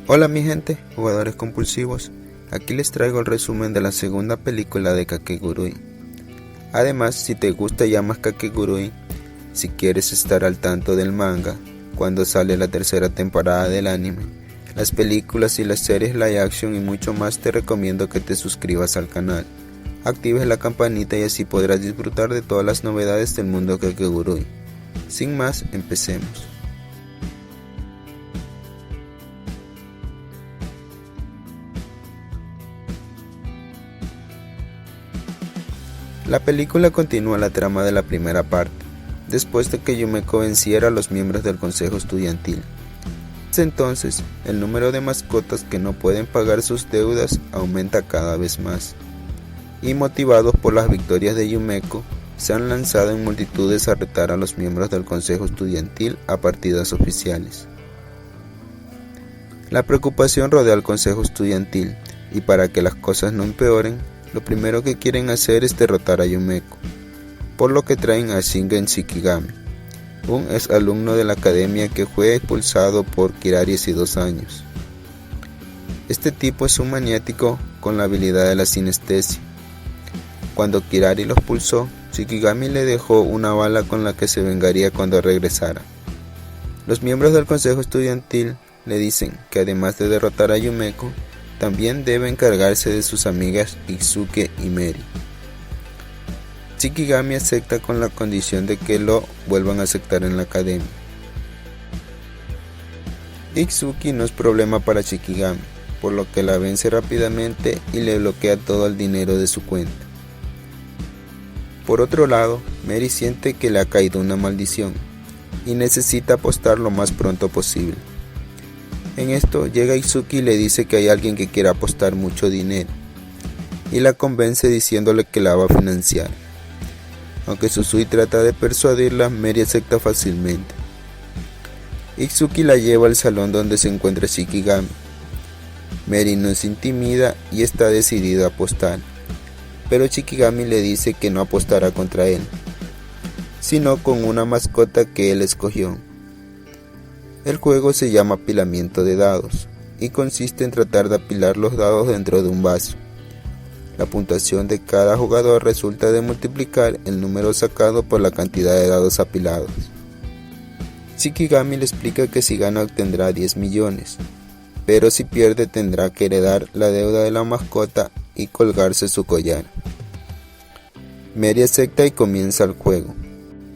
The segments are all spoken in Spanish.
Hola mi gente, jugadores compulsivos, aquí les traigo el resumen de la segunda película de Kakegurui. Además, si te gusta ya más Kakegurui, si quieres estar al tanto del manga, cuando sale la tercera temporada del anime, las películas y las series live action y mucho más, te recomiendo que te suscribas al canal, actives la campanita y así podrás disfrutar de todas las novedades del mundo Kakegurui. Sin más, empecemos. La película continúa la trama de la primera parte, después de que Yumeko venciera a los miembros del consejo estudiantil. Desde entonces, el número de mascotas que no pueden pagar sus deudas aumenta cada vez más, y motivados por las victorias de Yumeko, se han lanzado en multitudes a retar a los miembros del consejo estudiantil a partidas oficiales. La preocupación rodea al consejo estudiantil, y para que las cosas no empeoren, lo primero que quieren hacer es derrotar a Yumeko, por lo que traen a Shingen Shikigami, un ex alumno de la academia que fue expulsado por Kirari hace 2 años. Este tipo es un maniático con la habilidad de la sinestesia. Cuando Kirari lo expulsó, Shikigami le dejó una bala con la que se vengaría cuando regresara. Los miembros del consejo estudiantil le dicen que además de derrotar a Yumeko, también debe encargarse de sus amigas Itsuki y Meri. Shikigami acepta con la condición de que lo vuelvan a aceptar en la academia. Itsuki no es problema para Shikigami, por lo que la vence rápidamente y le bloquea todo el dinero de su cuenta. Por otro lado, Meri siente que le ha caído una maldición y necesita apostar lo más pronto posible. En esto llega Itsuki y le dice que hay alguien que quiere apostar mucho dinero, y la convence diciéndole que la va a financiar. Aunque Susui trata de persuadirla, Meri acepta fácilmente. Itsuki la lleva al salón donde se encuentra Shikigami. Meri no se intimida y está decidida a apostar, pero Shikigami le dice que no apostará contra él, sino con una mascota que él escogió. El juego se llama apilamiento de dados y consiste en tratar de apilar los dados dentro de un vaso. La puntuación de cada jugador resulta de multiplicar el número sacado por la cantidad de dados apilados. Shikigami le explica que si gana obtendrá 10 millones, pero si pierde tendrá que heredar la deuda de la mascota y colgarse su collar. Meri acepta y comienza el juego.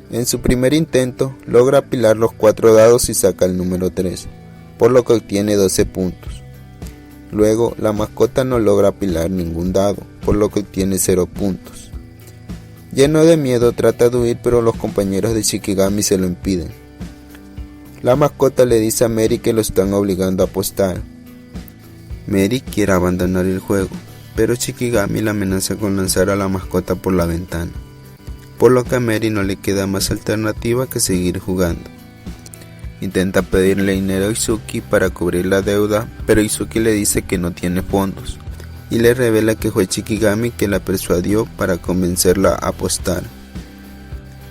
En su primer intento, logra apilar los 4 dados y saca el número 3, por lo que obtiene 12 puntos. Luego, la mascota no logra apilar ningún dado, por lo que obtiene 0 puntos. Lleno de miedo, trata de huir, pero los compañeros de Shikigami se lo impiden. La mascota le dice a Meri que lo están obligando a apostar. Meri quiere abandonar el juego, pero Shikigami la amenaza con lanzar a la mascota por la ventana, por lo que a Meri no le queda más alternativa que seguir jugando. Intenta pedirle dinero a Itsuki para cubrir la deuda, pero Itsuki le dice que no tiene fondos, y le revela que fue Shikigami que la persuadió para convencerla a apostar.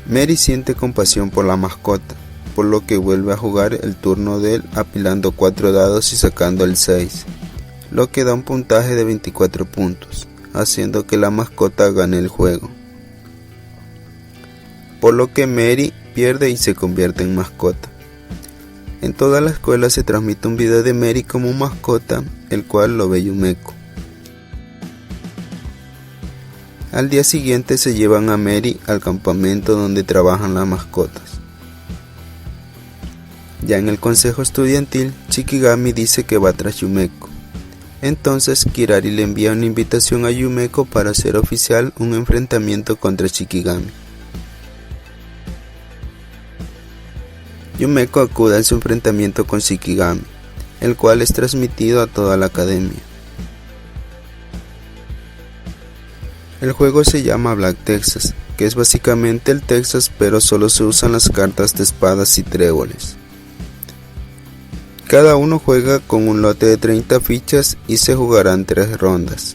Meri siente compasión por la mascota, por lo que vuelve a jugar el turno de él apilando 4 dados y sacando el 6, lo que da un puntaje de 24 puntos, haciendo que la mascota gane el juego. Por lo que Meri pierde y se convierte en mascota. En toda la escuela se transmite un video de Meri como mascota, el cual lo ve Yumeko. Al día siguiente se llevan a Meri al campamento donde trabajan las mascotas. Ya en el consejo estudiantil, Shikigami dice que va tras Yumeko. Entonces Kirari le envía una invitación a Yumeko para hacer oficial un enfrentamiento contra Shikigami. Yumeko acude a su enfrentamiento con Shikigami, el cual es transmitido a toda la academia. El juego se llama Black Texas, que es básicamente el Texas, pero solo se usan las cartas de espadas y tréboles. Cada uno juega con un lote de 30 fichas y se jugarán 3 rondas.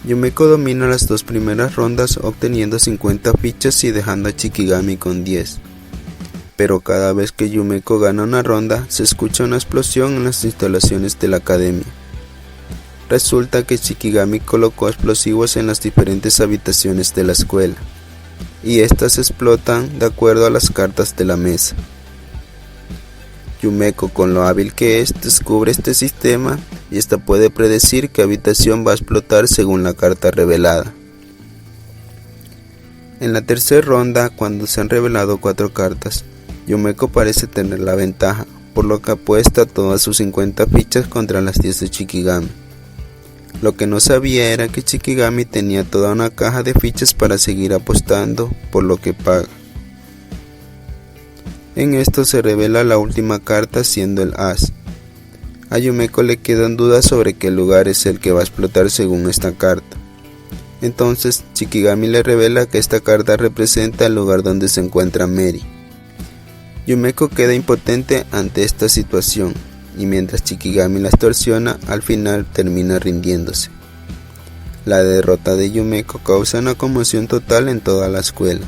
Yumeko domina las dos primeras rondas obteniendo 50 fichas y dejando a Shikigami con 10. Pero cada vez que Yumeko gana una ronda, se escucha una explosión en las instalaciones de la academia. Resulta que Shikigami colocó explosivos en las diferentes habitaciones de la escuela, y estas explotan de acuerdo a las cartas de la mesa. Yumeko, con lo hábil que es, descubre este sistema y esta puede predecir qué habitación va a explotar según la carta revelada. En la tercera ronda, cuando se han revelado 4 cartas, Yumeko parece tener la ventaja, por lo que apuesta todas sus 50 fichas contra las 10 de Shikigami. Lo que no sabía era que Shikigami tenía toda una caja de fichas para seguir apostando, por lo que paga. En esto se revela la última carta siendo el as. A Yumeko le quedan dudas sobre qué lugar es el que va a explotar según esta carta. Entonces Shikigami le revela que esta carta representa el lugar donde se encuentra Mary. Yumeko queda impotente ante esta situación, y mientras Shikigami la extorsiona, al final termina rindiéndose. La derrota de Yumeko causa una conmoción total en toda la escuela.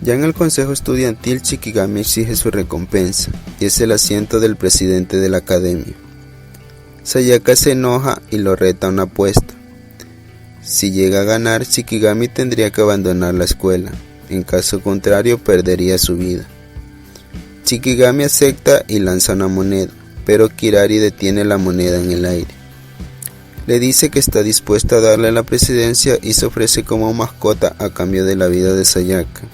Ya en el consejo estudiantil, Shikigami exige su recompensa, y es el asiento del presidente de la academia. Sayaka se enoja y lo reta a una apuesta. Si llega a ganar, Shikigami tendría que abandonar la escuela, en caso contrario perdería su vida. Shikigami acepta y lanza una moneda, pero Kirari detiene la moneda en el aire. Le dice que está dispuesta a darle la presidencia y se ofrece como mascota a cambio de la vida de Sayaka.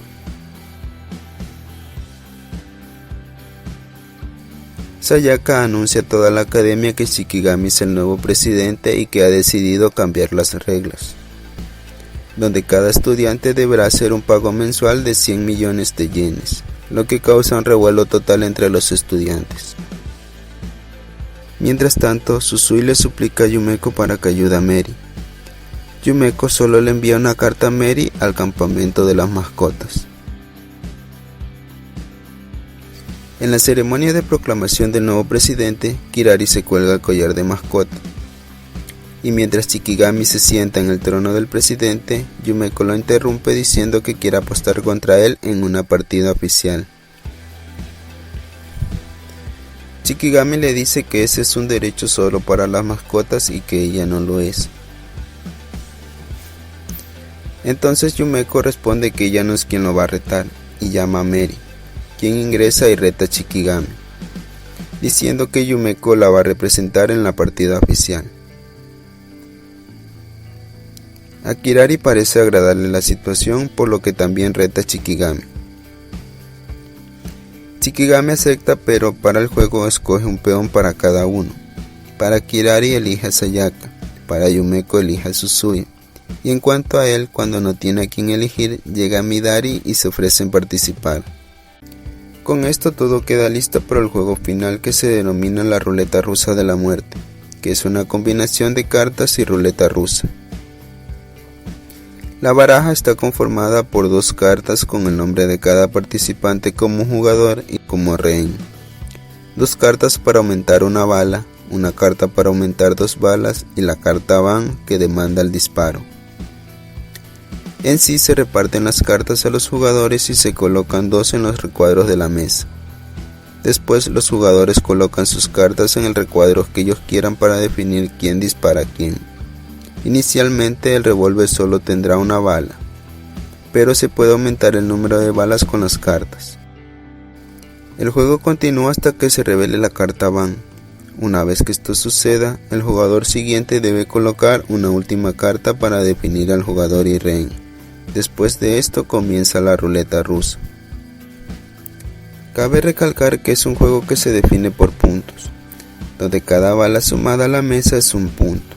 Sayaka anuncia a toda la academia que Shikigami es el nuevo presidente y que ha decidido cambiar las reglas, donde cada estudiante deberá hacer un pago mensual de 100 millones de yenes, lo que causa un revuelo total entre los estudiantes. Mientras tanto, Susui le suplica a Yumeko para que ayude a Mary. Yumeko solo le envía una carta a Mary al campamento de las mascotas. En la ceremonia de proclamación del nuevo presidente, Kirari se cuelga el collar de mascota. Y mientras Shikigami se sienta en el trono del presidente, Yumeko lo interrumpe diciendo que quiere apostar contra él en una partida oficial. Shikigami le dice que ese es un derecho solo para las mascotas y que ella no lo es. Entonces Yumeko responde que ella no es quien lo va a retar y llama a Mary, quien ingresa y reta a Shikigami, diciendo que Yumeko la va a representar en la partida oficial. A Kirari parece agradarle la situación, por lo que también reta a Shikigami. Shikigami acepta, pero para el juego escoge un peón para cada uno. Para Kirari elige a Sayaka, para Yumeko elige a Susui, y en cuanto a él, cuando no tiene a quien elegir, llega Midari y se ofrece en participar. Con esto todo queda listo para el juego final, que se denomina la ruleta rusa de la muerte, que es una combinación de cartas y ruleta rusa. La baraja está conformada por 2 cartas con el nombre de cada participante como jugador y como rehén, 2 cartas para aumentar una bala, una carta para aumentar 2 balas y la carta van que demanda el disparo. En sí se reparten las cartas a los jugadores y se colocan 2 en los recuadros de la mesa. Después los jugadores colocan sus cartas en el recuadro que ellos quieran para definir quién dispara a quién. Inicialmente el revólver solo tendrá una bala, pero se puede aumentar el número de balas con las cartas. El juego continúa hasta que se revele la carta van. Una vez que esto suceda, el jugador siguiente debe colocar una última carta para definir al jugador y rehén. Después de esto comienza la ruleta rusa. Cabe recalcar que es un juego que se define por puntos, donde cada bala sumada a la mesa es un punto.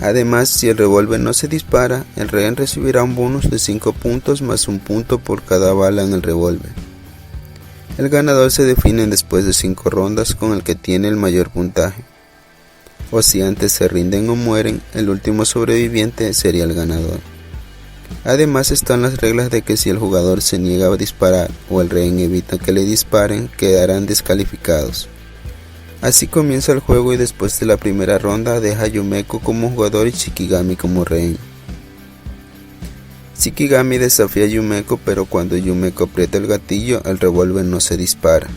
Además, si el revólver no se dispara, el rehén recibirá un bonus de 5 puntos más un punto por cada bala en el revólver. El ganador se define después de 5 rondas con el que tiene el mayor puntaje. O si antes se rinden o mueren, el último sobreviviente sería el ganador. Además están las reglas de que si el jugador se niega a disparar o el rehén evita que le disparen, quedarán descalificados. Así comienza el juego y después de la primera ronda deja a Yumeko como jugador y Shikigami como rehén. Shikigami desafía a Yumeko, pero cuando Yumeko aprieta el gatillo, el revólver no se dispara.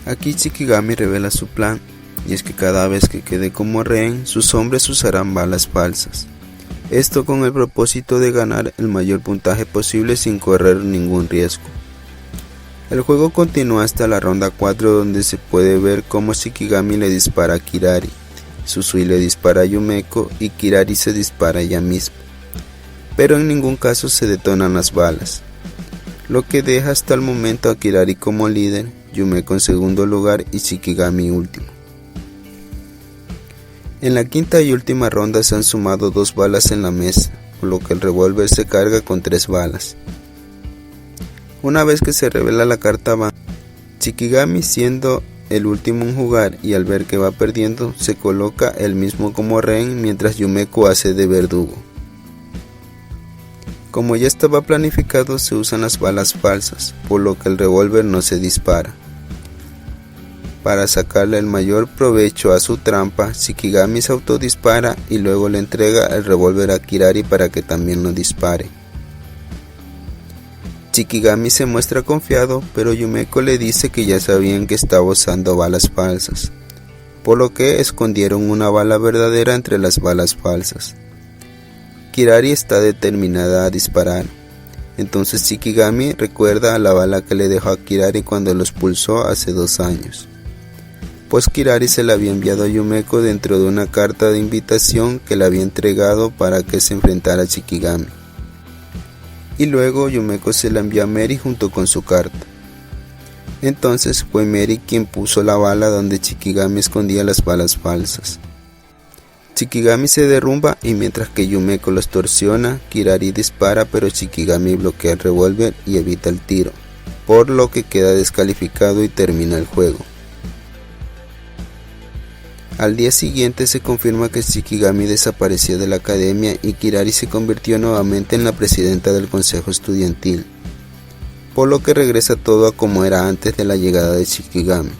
Aquí Shikigami revela su plan, y es que cada vez que quede como rehén, sus hombres usarán balas falsas. Esto con el propósito de ganar el mayor puntaje posible sin correr ningún riesgo. El juego continúa hasta la ronda 4, donde se puede ver cómo Shikigami le dispara a Kirari, Susui le dispara a Yumeko y Kirari se dispara a ella misma. Pero en ningún caso se detonan las balas, lo que deja hasta el momento a Kirari como líder, Yumeko en segundo lugar y Shikigami último. En la quinta y última ronda se han sumado 2 balas en la mesa, por lo que el revólver se carga con 3 balas. Una vez que se revela la carta blanca, Shikigami, siendo el último en jugar y al ver que va perdiendo, se coloca él mismo como rehén mientras Yumeko hace de verdugo. Como ya estaba planificado, se usan las balas falsas, por lo que el revólver no se dispara. Para sacarle el mayor provecho a su trampa, Shikigami se autodispara y luego le entrega el revólver a Kirari para que también lo dispare. Shikigami se muestra confiado, pero Yumeko le dice que ya sabían que estaba usando balas falsas, por lo que escondieron una bala verdadera entre las balas falsas. Kirari está determinada a disparar, entonces Shikigami recuerda a la bala que le dejó a Kirari cuando lo expulsó hace 2 años, pues Kirari se la había enviado a Yumeko dentro de una carta de invitación que le había entregado para que se enfrentara a Shikigami. Y luego Yumeko se la envió a Meri junto con su carta. Entonces fue Meri quien puso la bala donde Shikigami escondía las balas falsas. Shikigami se derrumba y mientras que Yumeko lo extorsiona, Kirari dispara, pero Shikigami bloquea el revólver y evita el tiro, por lo que queda descalificado y termina el juego. Al día siguiente se confirma que Shikigami desapareció de la academia y Kirari se convirtió nuevamente en la presidenta del consejo estudiantil, por lo que regresa todo a como era antes de la llegada de Shikigami.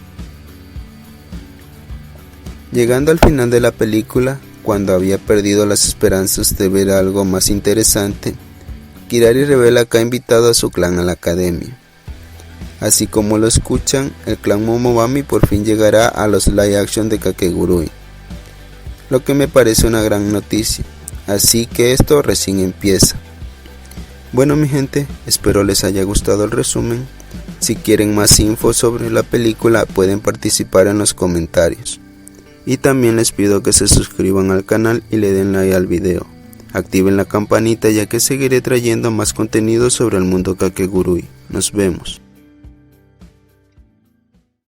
Llegando al final de la película, cuando había perdido las esperanzas de ver algo más interesante, Kirari revela que ha invitado a su clan a la academia. Así como lo escuchan, el clan Momobami por fin llegará a los live action de Kakegurui, lo que me parece una gran noticia, así que esto recién empieza. Bueno mi gente, espero les haya gustado el resumen. Si quieren más info sobre la película pueden participar en los comentarios. Y también les pido que se suscriban al canal y le den like al video. Activen la campanita ya que seguiré trayendo más contenido sobre el mundo Kakegurui. Nos vemos.